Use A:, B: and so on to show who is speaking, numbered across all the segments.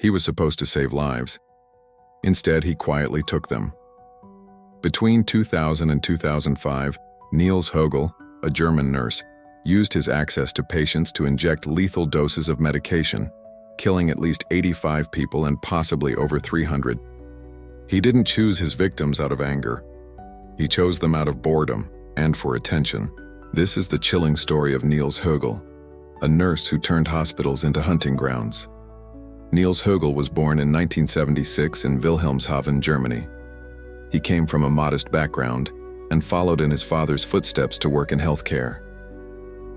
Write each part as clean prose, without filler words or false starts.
A: He was supposed to save lives. Instead, he quietly took them. Between 2000 and 2005, Niels Hogel, a German nurse, used his access to patients to inject lethal doses of medication, killing at least 85 people and possibly over 300. He didn't choose his victims out of anger. He chose them out of boredom and for attention. This is the chilling story of Niels Hogel, a nurse who turned hospitals into hunting grounds. Niels Hogel was born in 1976 in Wilhelmshaven, Germany. He came from a modest background and followed in his father's footsteps to work in healthcare.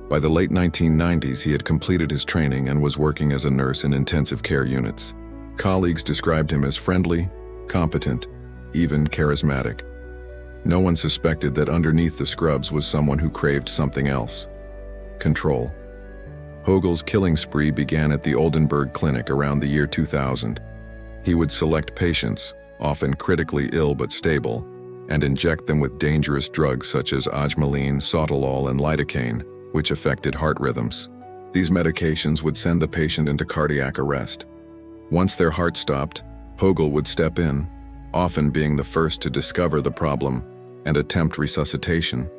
A: By the late 1990s, he had completed his training and was working as a nurse in intensive care units. Colleagues described him as friendly, competent, even charismatic. No one suspected that underneath the scrubs was someone who craved something else: control. Hogel's killing spree began at the Oldenburg Clinic around the year 2000. He would select patients, often critically ill but stable, and inject them with dangerous drugs such as ajmaline, sotalol, and lidocaine, which affected heart rhythms. These medications would send the patient into cardiac arrest. Once their heart stopped, Hogel would step in, often being the first to discover the problem and attempt resuscitation.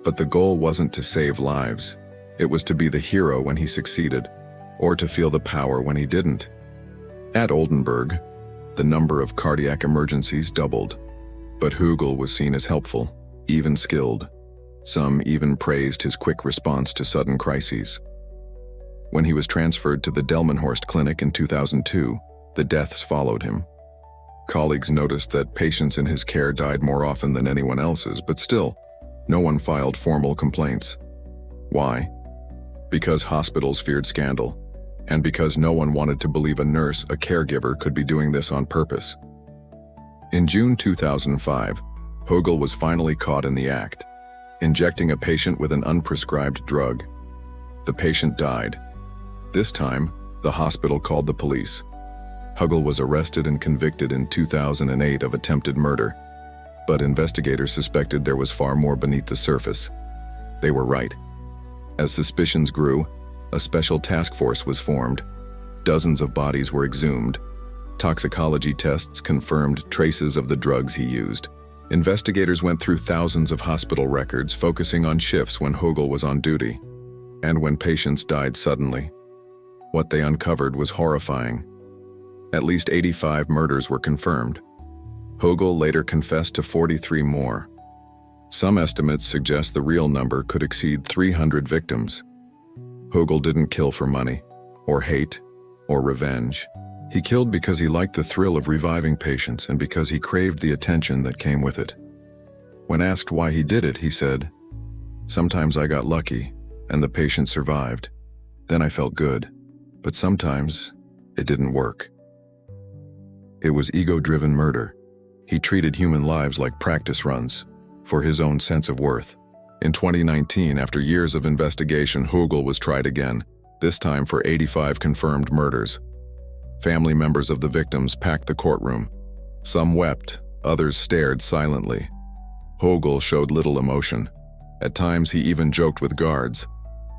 A: But the goal wasn't to save lives. It was to be the hero when he succeeded, or to feel the power when he didn't. At Oldenburg, the number of cardiac emergencies doubled, but Hogel was seen as helpful, even skilled. Some even praised his quick response to sudden crises. When he was transferred to the Delmenhorst Clinic in 2002, the deaths followed him. Colleagues noticed that patients in his care died more often than anyone else's, but still, no one filed formal complaints. Why? Because hospitals feared scandal, and because no one wanted to believe a nurse, a caregiver, could be doing this on purpose. In June 2005, Hogel was finally caught in the act, injecting a patient with an unprescribed drug. The patient died. This time, the hospital called the police. Hogel was arrested and convicted in 2008 of attempted murder, but investigators suspected there was far more beneath the surface. They were right. As suspicions grew, a special task force was formed. Dozens of bodies were exhumed. Toxicology tests confirmed traces of the drugs he used. Investigators went through thousands of hospital records, focusing on shifts when Hogel was on duty, and when patients died suddenly. What they uncovered was horrifying. At least 85 murders were confirmed. Hogel later confessed to 43 more. Some estimates suggest the real number could exceed 300 victims. Hogel didn't kill for money, or hate, or revenge. He killed because he liked the thrill of reviving patients and because he craved the attention that came with it. When asked why he did it, he said, "Sometimes I got lucky, and the patient survived. Then I felt good. But sometimes, it didn't work." It was ego-driven murder. He treated human lives like practice runs, for his own sense of worth. In 2019, after years of investigation, Hogel was tried again, this time for 85 confirmed murders. Family members of the victims packed the courtroom. Some wept, others stared silently. Hogel showed little emotion. At times, he even joked with guards.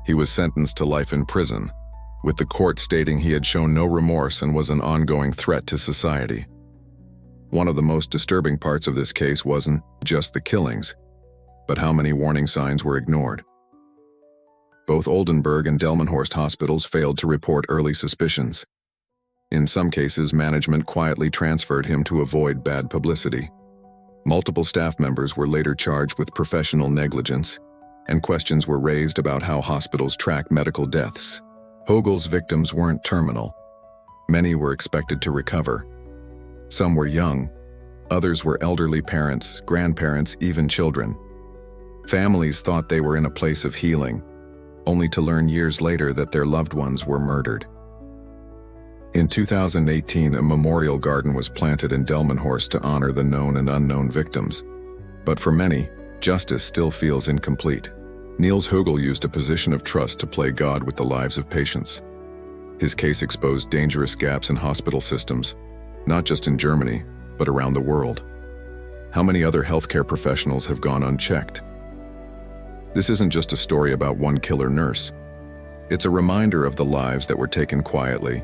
A: He was sentenced to life in prison, with the court stating he had shown no remorse and was an ongoing threat to society. One of the most disturbing parts of this case wasn't just the killings, but how many warning signs were ignored. Both Oldenburg and Delmenhorst hospitals failed to report early suspicions. In some cases, management quietly transferred him to avoid bad publicity. Multiple staff members were later charged with professional negligence, and questions were raised about how hospitals track medical deaths. Hogel's victims weren't terminal. Many were expected to recover. Some were young. Others were elderly parents, grandparents, even children. Families thought they were in a place of healing, only to learn years later that their loved ones were murdered. In 2018, a memorial garden was planted in Delmenhorst to honor the known and unknown victims. But for many, justice still feels incomplete. Niels Hogel used a position of trust to play God with the lives of patients. His case exposed dangerous gaps in hospital systems, not just in Germany, but around the world. How many other healthcare professionals have gone unchecked? This isn't just a story about one killer nurse. It's a reminder of the lives that were taken quietly,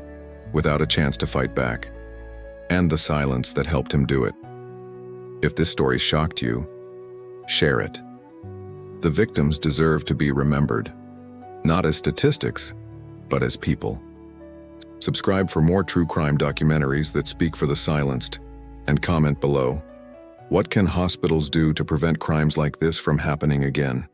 A: without a chance to fight back, and the silence that helped him do it. If this story shocked you, share it. The victims deserve to be remembered, not as statistics, but as people. Subscribe for more true crime documentaries that speak for the silenced, and comment below, what can hospitals do to prevent crimes like this from happening again?